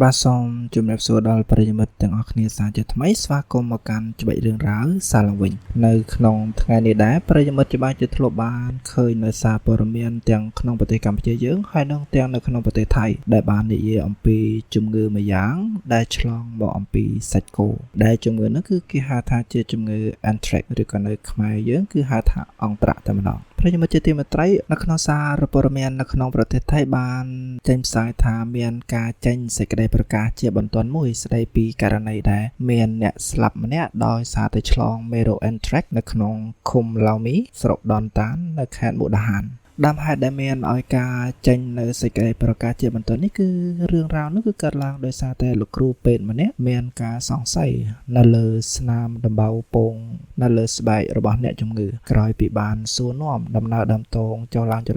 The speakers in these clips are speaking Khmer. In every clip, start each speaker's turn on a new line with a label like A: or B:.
A: បាទសូមជំរាបសួរដល់ប្រិយមិត្តទាំងអស់គ្នាសាជាថ្មីស្វាគមន៍មកកាន់ច្បែករឿងរ៉ាវសារឡើងវិញនៅក្នុងថ្ងៃនេះដែរប្រិយមិត្តច្បាស់ជាធ្លាប់បានឃើញនៅសារព័ត៌មានទាំងក្នុងប្រទេសកម្ពុជាយើងហើយនិងទាំងនៅក្នុងប្រទេសថៃដែលបាននិយាយអំពីជំងឺមួយយ៉ាងដែលឆ្លងមកអំពីសាច់គោដែលជំងឺនោះគឺគេហៅថាជាជំងឺ Anthrax ឬក៏នៅខ្មែរយើងគឺហៅថាអង្ត្រាក់តែម្ដងប្រិយមិត្តជាទីមេត្រីនៅក្នុងសារព័ត៌មាននៅក្នុងប្រទេសថៃបានចេញផ្សាយថាមានការចេញសេចក្តីប្រកាសជាបន្ទាន់មួយស្តីពីករណីដែលមានអ្នកស្លាប់ម្នាក់ដោយសារតែឆ្លងមេរោគ Anthrax នៅក្នុងឃុំឡៅមីស្រុកដនតាននៅខេត្តមុកដាហានដើមហេតុដែលមានឲ្យការចេញនៅសេចក្តីប្រកាសជាបន្ទាន់នេះគឺរឿងរ៉ាវនោះគឺកើតឡើងដោយសារតែលោកគ្រូពេទ្យម្នាក់មានការសង្ស័យនៅលើស្នាមដំបៅពងនៅលើស្បែករបស់អ្នកជំងឺក្រោយពីបានសួរនាំដំណើរដើមតងចុះឡើងទៅ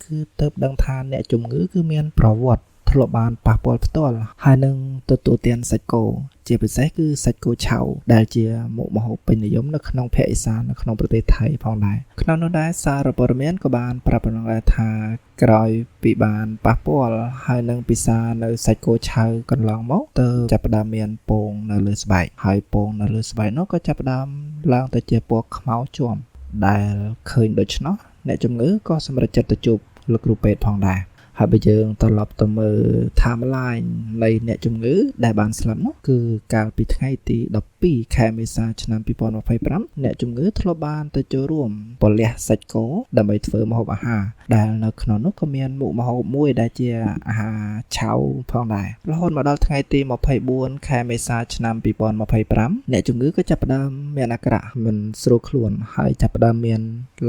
A: គឺទៅដឹងថាអ្នកជំងឺគឺមានប្រវត្តិធ្លាប់បានប៉ះពាល់ផ្ទាល់ហើយនឹងទទួលទានសាច់គោជាពិសេសគឺសាច់គោឆៅដែលជាមុខម្ហូបពេញនិយមនៅក្នុងភូមិអេសាននៅក្នុងប្រទេសថៃផងដែរក្នុងនោះដែរសារព័ត៌មានក៏បានប្រាប់ផងដែរថាក្រោយពីបានប៉ះពាល់ហើយនឹងពិសានៅសាច់គោឆៅកន្លងមកទៅចាប់ផ្ដើមមានពងនៅលើស្បែកហើយពងនៅលើស្បែកនោះក៏ចាប់ផ្ដើមឡើងទៅជាពណ៌ខ្មៅជាំដែលឃើញដូច្នោះអ្នកជំងឺក៏សម្រេចចិត្តទៅជួបលោកគ្រូពេទ្យផងដែរហើយបើយើងត្រឡប់ទៅមើល timeline នៃអ្នកជំងឺដែលបានស្លាប់នោះគឺកាលពីថ្ងៃទី12ខែមេសាឆ្នាំ2025អ្នកជំងឺធ្លាប់បានទៅចូលរួមពលះសាច់គោដើម្បីធ្វើម្ហូបអាហារដែលនៅក្នុងនោះក៏មានមុខម្ហូបមួយដែលជាអាហារឆៅផងដែររហូតមកដល់ថ្ងៃទី24ខែមេសាឆ្នាំ2025អ្នកជំងឺក៏ចាប់ផ្ដើមមានអាការៈមិនស្រួលខ្លួនហើយចាប់ផ្ដើមមាន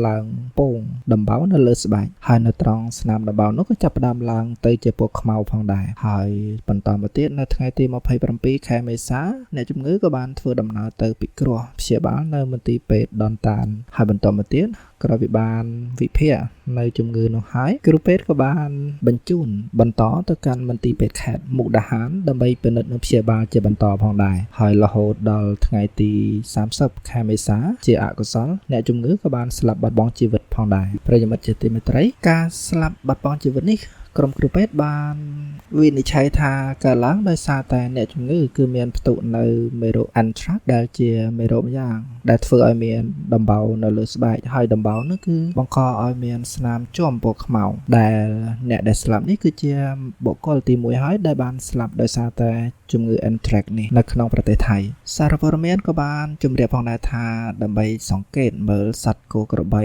A: ឡើងពងដំបៅនៅលើស្បែកហើយនៅត្រង់ស្នាមដំបៅនោះក៏ចាប់ផ្ដើមឡើងទៅជាពណ៌ខ្មៅផងដែរហើយបន្តមកទៀតនៅថ្ងៃទី27ខែមេសាអ្នកជំងឺក៏បានធ្វើដំណើរទៅពិគ្រោះព្យាបាលនៅមន្ទីរពេទ្យដនតានហើយបន្តមកទៀតក្រោយពីបានវិភាគនៅជំងឺនោះហើយគ្រូពេទ្យក៏បានបញ្ជូនបន្តទៅកាន់មន្ទីរពេទ្យខេត្តមុកដាហានដើម្បីពិនិត្យនិងព្យាបាលជាបន្តផងដែរហើយរហូតដល់ថ្ងៃទី30ខែមេសាជាអកុសលអ្នកជំងឺក៏បានស្លាប់បាត់បង់ជីវិតផងដែរប្រិយមិត្តជាទីមេត្រីការស្លាប់បាត់បង់ជីវិតនេះក្រុមគ្រូពេទ្យបានវិនិច្ឆ័យថាកើតឡើងដោយសារតែអ្នកជំងឺគឺមានផ្ទុកនៅមេរោគ Anthrax ដែលជាមេរោគម្យ៉ាងដែលធ្វើឲ្យមានដំបៅនៅលើស្បែកហើយដំបៅនោះគឺបង្កឲ្យមានស្នាមជាំពណ៌ខ្មៅដែលអ្នកដែលស្លាប់នេះគឺជាបុគ្គលទី1ហើយដែលបានស្លាប់ដោយសារតែជំងឺ Anthrax នេះនៅក្នុងប្រទេសថៃសារព័ត៌មានក៏បានជម្រាបផងដែរថាដើម្បីសង្កេតមើលសត្វគោក្របី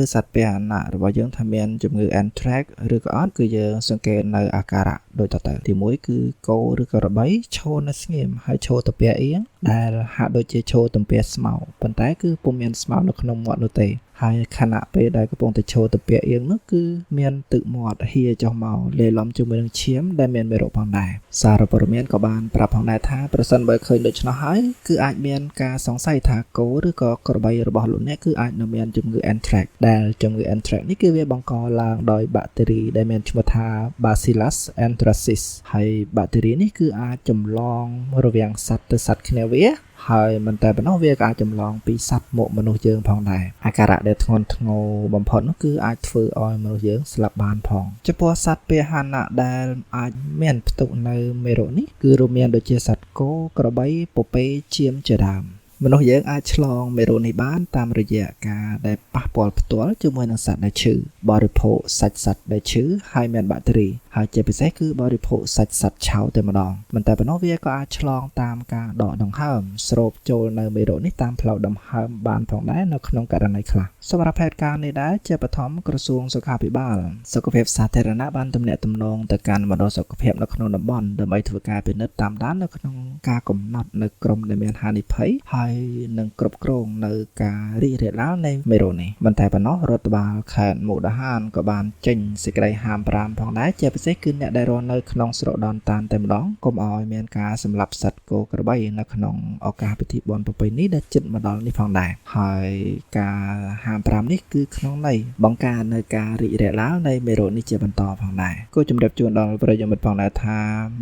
A: ឬសត្វពាហនៈរបស់យើងថាមានជំងឺ Anthrax ឬក៏អត់គឺយើងសង្កេតនៅអាការៈដូចតទៅទី1គឺគោឬក៏ក្របីឈរនៅស្ងៀមហើយឈរទៅពាអៀងដែលហាក់ដូចជាឈរទំពាស្មៅប៉ុន្តែគឺពុំមានស្មៅនៅក្នុងមាត់នោះទេហើយខណៈពេលដែលកំពុងតែឈរទៅពាអៀងនោះគឺមានទឹកមាត់ហៀចុះមកលាយឡំជាមួយនឹងឈាមដែលមានមេរោគផងដែរសារព័ត៌មានក៏បានប្រាប់ផងដែរថាប្រសិនបើឃើញដូច្នោះហើយគឺអាចមានការសង្ស័យថាគោឬក៏ក្របីរបស់លោកអ្នកគឺអាចនឹងមានជំងឺ Anthrax ដែលជំងឺ Anthrax នេះគឺវាបង្កឡើងដោយបាក់តេរីដែលមានឈ្មោះថា Bacillus anthracis ហើយបាក់តេរីនេះគឺអាចចម្លងរវាងសត្វទៅសត្វគ្នាវាហើយមិនតែប៉ុណ្ណោះវាក៏អាចចម្លងពីសត្វមកមនុស្សយើងផងដែរអាការៈដែលធ្ងន់ធ្ងរបំផុតនោះគឺអាចធ្វើឲ្យមនុស្សយើងស្លាប់បានផងចំពោះសត្វពាហនៈដែលអាចមានផ្ទុកនៅមេរោគនេះគឺរួមមានដូចជាសត្វគោក្របីពពែចៀមជាដើមមនុស្សយើងអាចឆ្លងមេរោគនេះបានតាមរយៈការដែលប៉ះពាល់ផ្ទាល់ជាមួយនឹងសត្វដែលឈឺបរិភោគសាច់សត្វដែលឈឺហើយមានបាក់តេរីហើយជាពិសេសគឺបរិភោគសាច់សត្វឆៅតែម្ដងមិនតែប៉ុណ្ណោះវាក៏អាចឆ្លងតាមការដកដង្ហើមស្រូបចូលនៅមេរោគនេះតាមផ្លូវដង្ហើមបានផងដែរនៅក្នុងករណីខ្លះសម្រាប់ហេតុការណ៍នេះដែរជាបឋមក្រសួងសុខាភិបាលសុខភាពសាធារណៈបានទំនាក់ទំនងទៅកាន់មណ្ឌលសុខភាពនៅក្នុងតំបន់ដើម្បីធ្វើការពិនិត្យតាមដាននៅក្នុងការកំណត់នៅក្រុមដែលមានហានិភ័យហើយនឹងគ្រប់គ្រងនៅការរីករាលដាលនៃមេរោគនេះមិនតែប៉ុណ្ណោះរដ្ឋបាលខេត្តមុកដាហានក៏បានចេញសេចក្តីហាម5ផងដែរជាពិសេសគឺអ្នកដែលរស់នៅក្នុងស្រុកដនតានតែម្ដងកុំឲ្យមានការសម្លាប់សត្វគោក្របីនៅក្នុងឱកាសពិធីបុណ្យប្រពៃណីដែលជិតមកដល់នេះផងដែរហើយការហាម5នេះគឺក្នុងន័យបង្ការនៅការរីករាលដាលនៃមេរោគនេះជាបន្តផងដែរគួរជម្រាបជូនដល់ប្រិយមិត្តផងដែរថា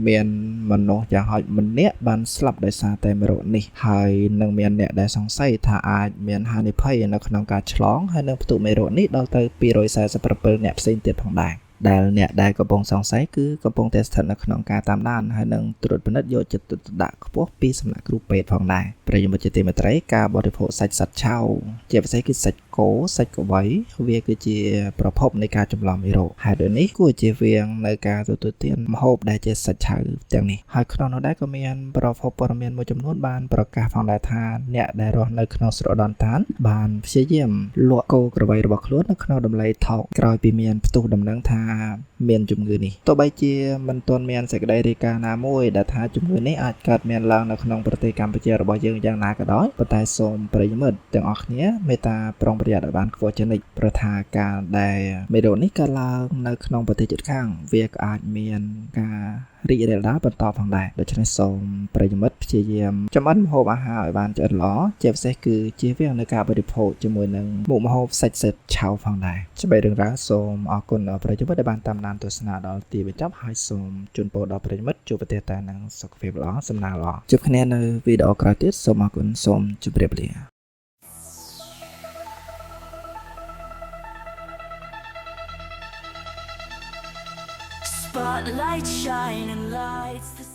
A: មានមនុស្សយ៉ាងហោចម្នាក់បានស្លាប់ដោយសារតែមេរោគនេះហើយនឹងមានអ្នកដែលសង្ស័យថាអាចមានហានិភ័យនៅក្នុងការឆ្លងហើយនឹងផ្ទុកមេរោគនេះដល់ទៅ247អ្នកផ្សេងទៀតផងដែរ ដែលអ្នកដែលកំពុងសង្ស័យគឺកំពុងតែស្ថិតនៅក្នុងការតាមដានហើយនឹងត្រួតពិនិត្យយកចិត្តទុកដាក់ខ្ពស់ពីសំណាក់គ្រូពេទ្យផងដែរប្រិយមិត្តជាទីមេត្រីការបរិភោគសាច់សត្វឆៅជាពិសេសគឺសាច់គោសាច់ក្របីវាគឺជាប្រភពនៃការចម្លងមេរោគហើយដូចនេះគួរជៀសវាងនៅការទទួលទានម្ហូបដែលជាសាច់ឆៅទាំងនេះហើយក្នុងនោះដែរក៏មានប្រភពព័ត៌មានមួយចំនួនបានប្រកាសផងដែរថាអ្នកដែលរស់នៅក្នុងស្រុកដនតានបានព្យាយាមលក់គោក្របីរបស់ខ្លួននៅក្នុងតម្លៃថោកក្រោយពីមានផ្ទុះដំណឹងថាមានជំងឺនេះទោះបីជាមិនទាន់មានសេចក្តីរាយការណ៍ណាមួយដែលថាជំងឺនេះអាចកើតមានឡើងនៅក្នុងប្រទេសកម្ពុជារបស់យើងយ៉ាងណាក៏ដោយប៉ុន្តែសូមប្រិយមិត្តទាំងអស់គ្នាមេត្តាប្រុងប្រយ័ត្នឲ្យបានខ្ពស់ជានិច្ចព្រោះថាការដែលមេរោគនេះកើតឡើងនៅក្នុងប្រទេសជិតខាងវាក៏អាចមានការរីករាលដាលបន្តផងដែរដូច្នេះសូមប្រិយមិត្តព្យាយាមចម្អិនម្ហូបអាហារឲ្យបានឆ្អិនល្អជាពិសេសគឺជៀសវាងនៅការបរិភោគជាមួយនឹងមុខម្ហូបសាច់សិតឆៅផងដែរជាបេរឿងរ៉ាវសូមអរគុណដល់ប្រិយមិត្តដែលបានតាមដានទស្សនាដល់ទីបញ្ចប់ហើយសូមជូនពរដល់ប្រិយមិត្តជួបប្រទះតែនឹងសុខភាពល្អសំណាងល្អជួបគ្នានៅវីដេអូក្រោយទៀតសូមអរគុណសូមជម្រាបលា
B: Spotlight shining lights